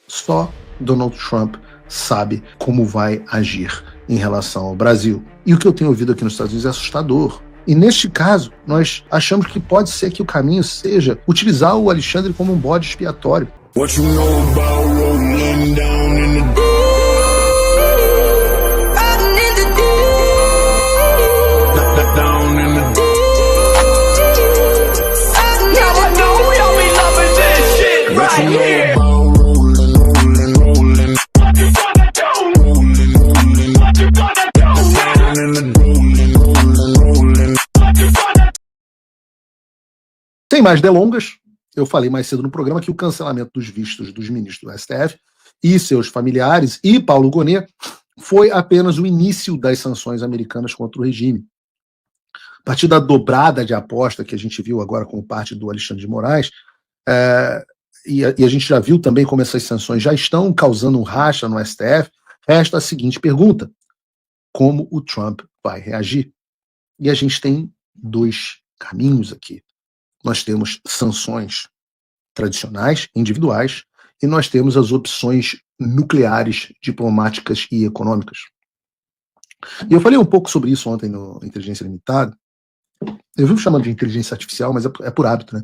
Só Donald Trump sabe como vai agir em relação ao Brasil. E o que eu tenho ouvido aqui nos Estados Unidos é assustador. E neste caso, nós achamos que pode ser que o caminho seja utilizar o Alexandre como um bode expiatório. What you know about rolling down in the deep? Riding in the deep. Down in the deep. Now I know y'all be loving this shit right here. Sem mais delongas, eu falei mais cedo no programa que o cancelamento dos vistos dos ministros do STF e seus familiares e Paulo Gonet foi apenas o início das sanções americanas contra o regime. A partir da dobrada de aposta que a gente viu agora com parte do Alexandre de Moraes, e a gente já viu também como essas sanções já estão causando um racha no STF, resta a seguinte pergunta: como o Trump vai reagir? E a gente tem dois caminhos aqui. Nós temos sanções tradicionais, individuais, e nós temos as opções nucleares, diplomáticas e econômicas. E eu falei um pouco sobre isso ontem no Inteligência Limitada. Eu vivo chamando de inteligência artificial, mas é por hábito, né?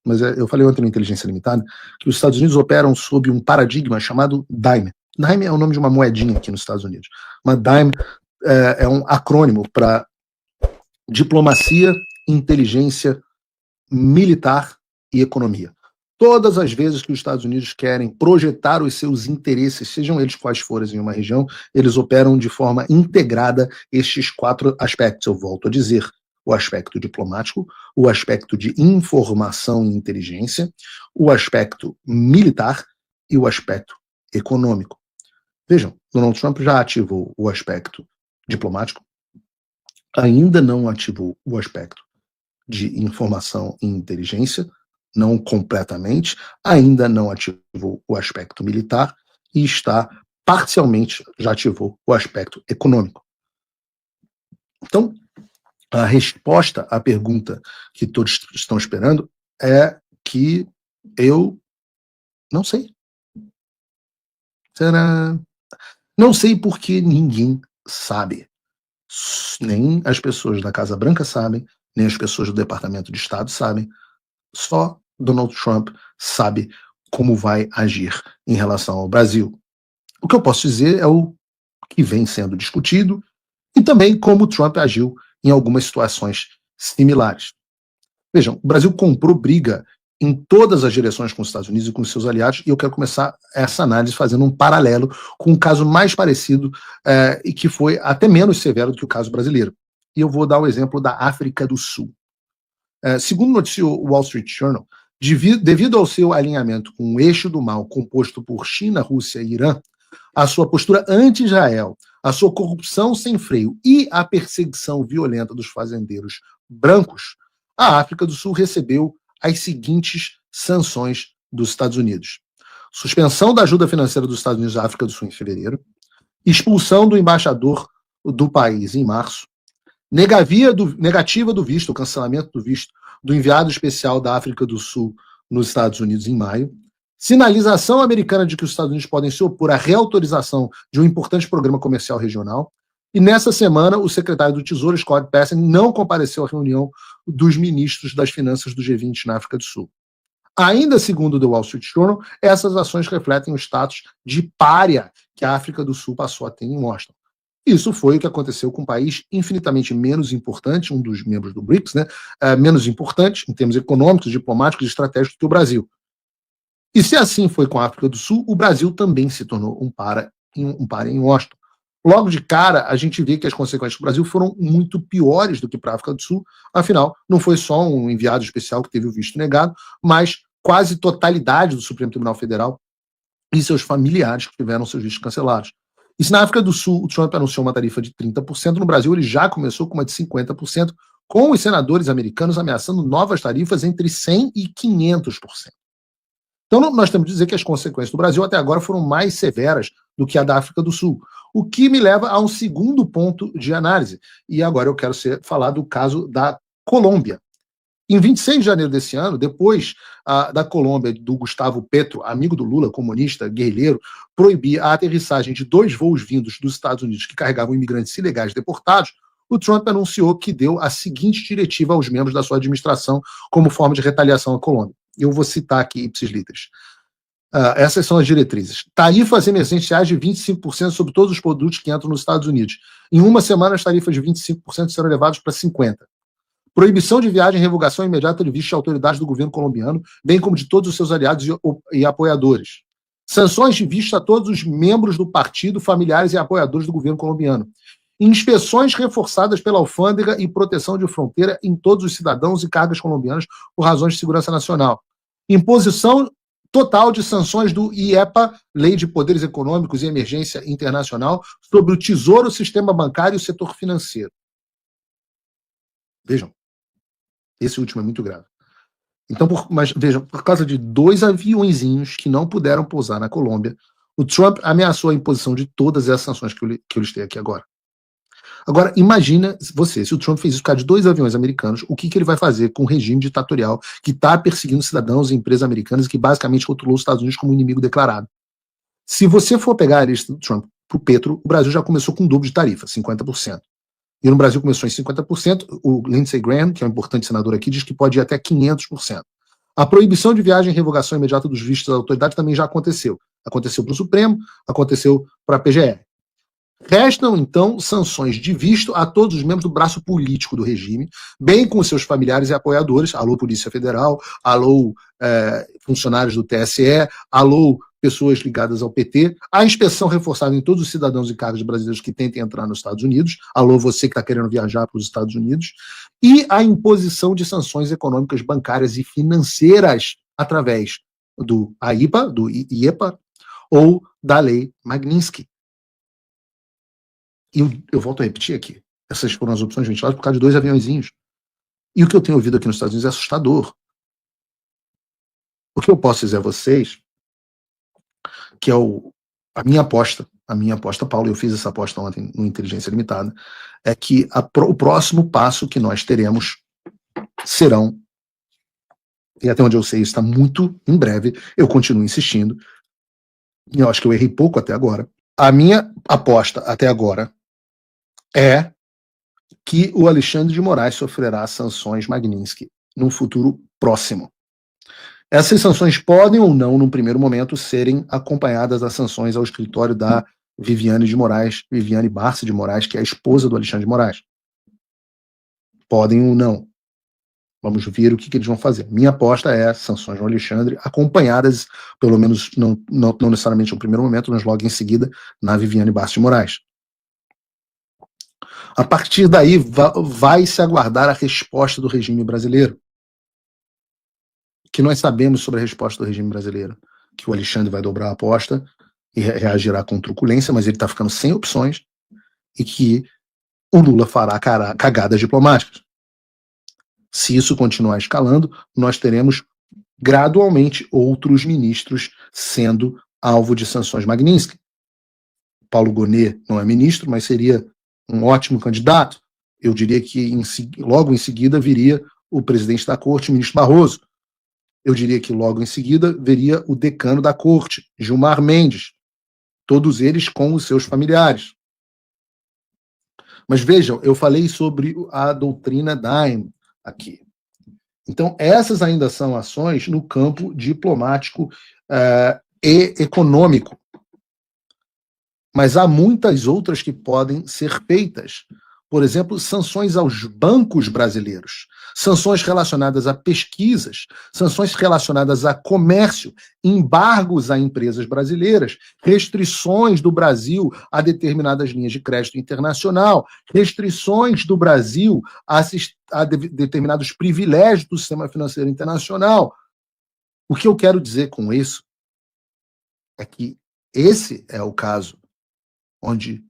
Mas eu falei ontem no Inteligência Limitada que os Estados Unidos operam sob um paradigma chamado DIME. DIME é o nome de uma moedinha aqui nos Estados Unidos. Mas DIME é um acrônimo para diplomacia, inteligência, militar e economia. Todas as vezes que os Estados Unidos querem projetar os seus interesses, sejam eles quais forem em uma região, eles operam de forma integrada estes quatro aspectos. Eu volto a dizer: o aspecto diplomático, o aspecto de informação e inteligência, o aspecto militar e o aspecto econômico. Vejam, Donald Trump já ativou o aspecto diplomático, ainda não ativou o aspecto de informação e inteligência, não completamente, ainda não ativou o aspecto militar e está parcialmente, já ativou o aspecto econômico. Então, a resposta à pergunta que todos estão esperando é que eu não sei. Será? Não sei porque ninguém sabe. Nem as pessoas da Casa Branca sabem, nem as pessoas do Departamento de Estado sabem. Só Donald Trump sabe como vai agir em relação ao Brasil. O que eu posso dizer é o que vem sendo discutido e também como Trump agiu em algumas situações similares. Vejam, o Brasil comprou briga em todas as direções com os Estados Unidos e com seus aliados, e eu quero começar essa análise fazendo um paralelo com um caso mais parecido e que foi até menos severo do que o caso brasileiro. E eu vou dar o exemplo da África do Sul. Segundo noticiou o Wall Street Journal, devido ao seu alinhamento com o eixo do mal composto por China, Rússia e Irã, a sua postura anti-Israel, a sua corrupção sem freio e a perseguição violenta dos fazendeiros brancos, a África do Sul recebeu as seguintes sanções dos Estados Unidos: suspensão da ajuda financeira dos Estados Unidos à África do Sul em fevereiro, expulsão do embaixador do país em março, negativa do visto, o cancelamento do visto do enviado especial da África do Sul nos Estados Unidos em maio, sinalização americana de que os Estados Unidos podem se opor à reautorização de um importante programa comercial regional, e nessa semana o secretário do Tesouro, Scott Bessent, não compareceu à reunião dos ministros das finanças do G20 na África do Sul. Ainda segundo o The Wall Street Journal, essas ações refletem o status de pária que a África do Sul passou a ter em Washington. Isso foi o que aconteceu com um país infinitamente menos importante, um dos membros do BRICS, né, menos importante em termos econômicos, diplomáticos e estratégicos que o Brasil. E se assim foi com a África do Sul, o Brasil também se tornou um pária em Washington. Logo de cara, a gente vê que as consequências do Brasil foram muito piores do que para a África do Sul. Afinal, não foi só um enviado especial que teve o visto negado, mas quase totalidade do Supremo Tribunal Federal e seus familiares que tiveram seus vistos cancelados. E se na África do Sul o Trump anunciou uma tarifa de 30%, no Brasil ele já começou com uma de 50%, com os senadores americanos ameaçando novas tarifas entre 100% e 500%. Então nós temos que dizer que as consequências do Brasil até agora foram mais severas do que a da África do Sul. O que me leva a um segundo ponto de análise. E agora eu quero falar do caso da Colômbia. Em 26 de janeiro desse ano, depois da Colômbia, do Gustavo Petro, amigo do Lula, comunista, guerrilheiro, proibir a aterrissagem de 2 voos vindos dos Estados Unidos que carregavam imigrantes ilegais deportados, o Trump anunciou que deu a seguinte diretiva aos membros da sua administração como forma de retaliação à Colômbia. Eu vou citar aqui ipsis literis. Essas são as diretrizes. Tarifas emergenciais de 25% sobre todos os produtos que entram nos Estados Unidos. Em uma semana, as tarifas de 25% serão elevadas para 50%. Proibição de viagem e revogação imediata de visto de autoridades do governo colombiano, bem como de todos os seus aliados e apoiadores. Sanções de visto a todos os membros do partido, familiares e apoiadores do governo colombiano. Inspeções reforçadas pela alfândega e proteção de fronteira em todos os cidadãos e cargas colombianos por razões de segurança nacional. Imposição total de sanções do IEPA, Lei de Poderes Econômicos e Emergência Internacional, sobre o Tesouro, o sistema bancário e o setor financeiro. Vejam, esse último é muito grave. Então, mas vejam, por causa de 2 aviõezinhos que não puderam pousar na Colômbia, o Trump ameaçou a imposição de todas essas sanções que eu listei aqui agora. Agora, imagina você, se o Trump fez isso por causa de 2 aviões americanos, o que ele vai fazer com o regime ditatorial que está perseguindo cidadãos e empresas americanas, que basicamente rotulou os Estados Unidos como inimigo declarado? Se você for pegar a lista do Trump para o Petro, o Brasil já começou com um dobro de tarifa, 50%. E no Brasil começou em 50%, o Lindsey Graham, que é um importante senador aqui, diz que pode ir até 500%. A proibição de viagem e revogação imediata dos vistos da autoridade também já aconteceu. Aconteceu para o Supremo, aconteceu para a PGR. Restam, então, sanções de visto a todos os membros do braço político do regime, bem como seus familiares e apoiadores, alô Polícia Federal, alô funcionários do TSE, alô pessoas ligadas ao PT, a inspeção reforçada em todos os cidadãos e cargos brasileiros que tentem entrar nos Estados Unidos, alô você que está querendo viajar para os Estados Unidos, e a imposição de sanções econômicas, bancárias e financeiras através do AIPA, do IEPA, ou da Lei Magnitsky. E eu volto a repetir aqui, essas foram as opções ventiladas por causa de 2 aviãozinhos. E o que eu tenho ouvido aqui nos Estados Unidos é assustador. O que eu posso dizer a vocês, que é a minha aposta, Paulo, eu fiz essa aposta ontem no Inteligência Limitada, é que o próximo passo que nós teremos serão, e até onde eu sei está muito em breve, eu continuo insistindo, e eu acho que eu errei pouco até agora, a minha aposta até agora é que o Alexandre de Moraes sofrerá sanções Magnitsky num futuro próximo. Essas sanções podem ou não, num primeiro momento, serem acompanhadas das sanções ao escritório da Viviane Barça de Moraes, que é a esposa do Alexandre de Moraes. Podem ou não. Vamos ver o que eles vão fazer. Minha aposta é sanções ao Alexandre, acompanhadas, pelo menos não necessariamente no primeiro momento, mas logo em seguida, na Viviane Barça de Moraes. A partir daí, vai se aguardar a resposta do regime brasileiro. O que nós sabemos sobre a resposta do regime brasileiro? Que o Alexandre vai dobrar a aposta e reagirá com truculência, mas ele está ficando sem opções, e que o Lula fará cagadas diplomáticas. Se isso continuar escalando, nós teremos gradualmente outros ministros sendo alvo de sanções Magnitsky. Paulo Gonet não é ministro, mas seria um ótimo candidato. Eu diria que logo em seguida viria o presidente da corte, o ministro Barroso. Eu diria que logo em seguida viria o decano da corte, Gilmar Mendes. Todos eles com os seus familiares. Mas vejam, eu falei sobre a doutrina Daim aqui. Então, essas ainda são ações no campo diplomático e econômico. Mas há muitas outras que podem ser feitas. Por exemplo, sanções aos bancos brasileiros, sanções relacionadas a pesquisas, sanções relacionadas a comércio, embargos a empresas brasileiras, restrições do Brasil a determinadas linhas de crédito internacional, restrições do Brasil a determinados privilégios do sistema financeiro internacional. O que eu quero dizer com isso é que esse é o caso onde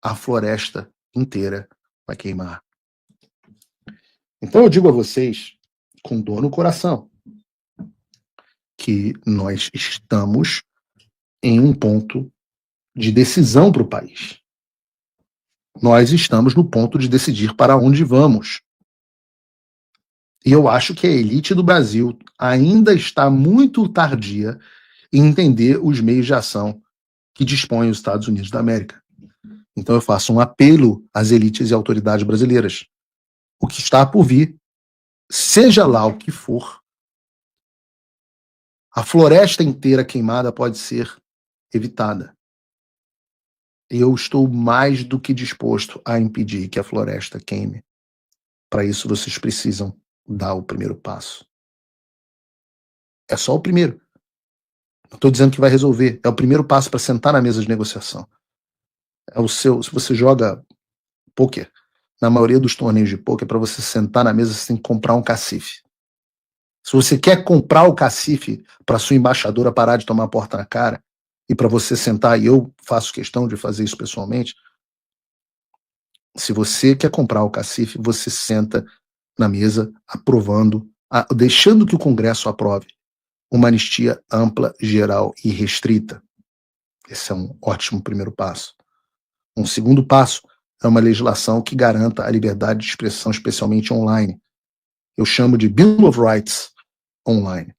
a floresta inteira vai queimar. Então eu digo a vocês, com dor no coração, que nós estamos em um ponto de decisão para o país. Nós estamos no ponto de decidir para onde vamos. E eu acho que a elite do Brasil ainda está muito tardia em entender os meios de ação que dispõem os Estados Unidos da América. Então eu faço um apelo às elites e autoridades brasileiras. O que está por vir, seja lá o que for, a floresta inteira queimada pode ser evitada. Eu estou mais do que disposto a impedir que a floresta queime. Para isso, vocês precisam dar o primeiro passo. É só o primeiro. Não estou dizendo que vai resolver. É o primeiro passo para sentar na mesa de negociação. É o seu. Se você joga pôquer, na maioria dos torneios de pôquer, para você sentar na mesa, você tem que comprar um cacife. Se você quer comprar o cacife para sua embaixadora parar de tomar a porta na cara, e para você sentar, e eu faço questão de fazer isso pessoalmente, se você quer comprar o cacife, você senta na mesa aprovando, deixando que o Congresso aprove uma anistia ampla, geral e restrita. Esse é um ótimo primeiro passo. Um segundo passo é uma legislação que garanta a liberdade de expressão, especialmente online. Eu chamo de Bill of Rights online.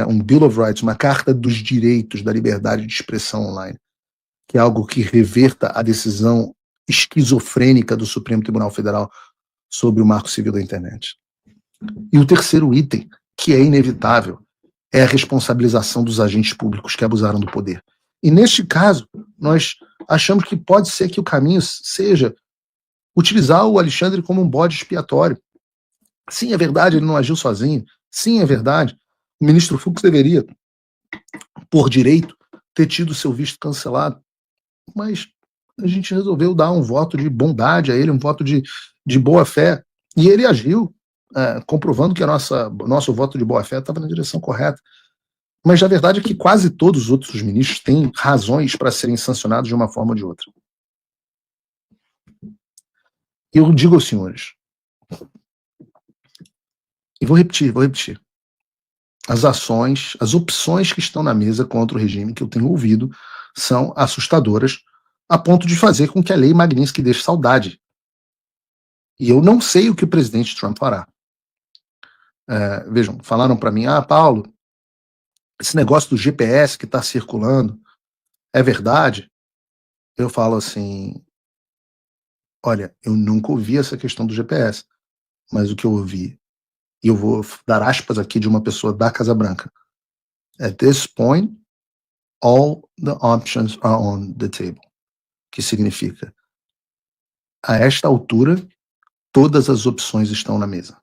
Um Bill of Rights, uma carta dos direitos da liberdade de expressão online, que é algo que reverta a decisão esquizofrênica do Supremo Tribunal Federal sobre o Marco Civil da Internet. E o terceiro item, que é inevitável, é a responsabilização dos agentes públicos que abusaram do poder. E neste caso, nós achamos que pode ser que o caminho seja utilizar o Alexandre como um bode expiatório. Sim, é verdade, ele não agiu sozinho. Sim, é verdade. O ministro Fux deveria, por direito, ter tido seu visto cancelado. Mas a gente resolveu dar um voto de bondade a ele, um voto de boa fé. E ele agiu, comprovando que nosso voto de boa fé estava na direção correta. Mas a verdade é que quase todos os outros ministros têm razões para serem sancionados de uma forma ou de outra. Eu digo aos senhores, e vou repetir, as ações, as opções que estão na mesa contra o regime que eu tenho ouvido são assustadoras, a ponto de fazer com que a lei Magnitsky deixe saudade. E eu não sei o que o presidente Trump fará. Vejam, falaram para mim, Paulo, esse negócio do GPS que está circulando é verdade? Eu falo assim, olha, eu nunca ouvi essa questão do GPS, mas o que eu ouvi, e eu vou dar aspas aqui de uma pessoa da Casa Branca, at this point, all the options are on the table. Que significa, a esta altura, todas as opções estão na mesa.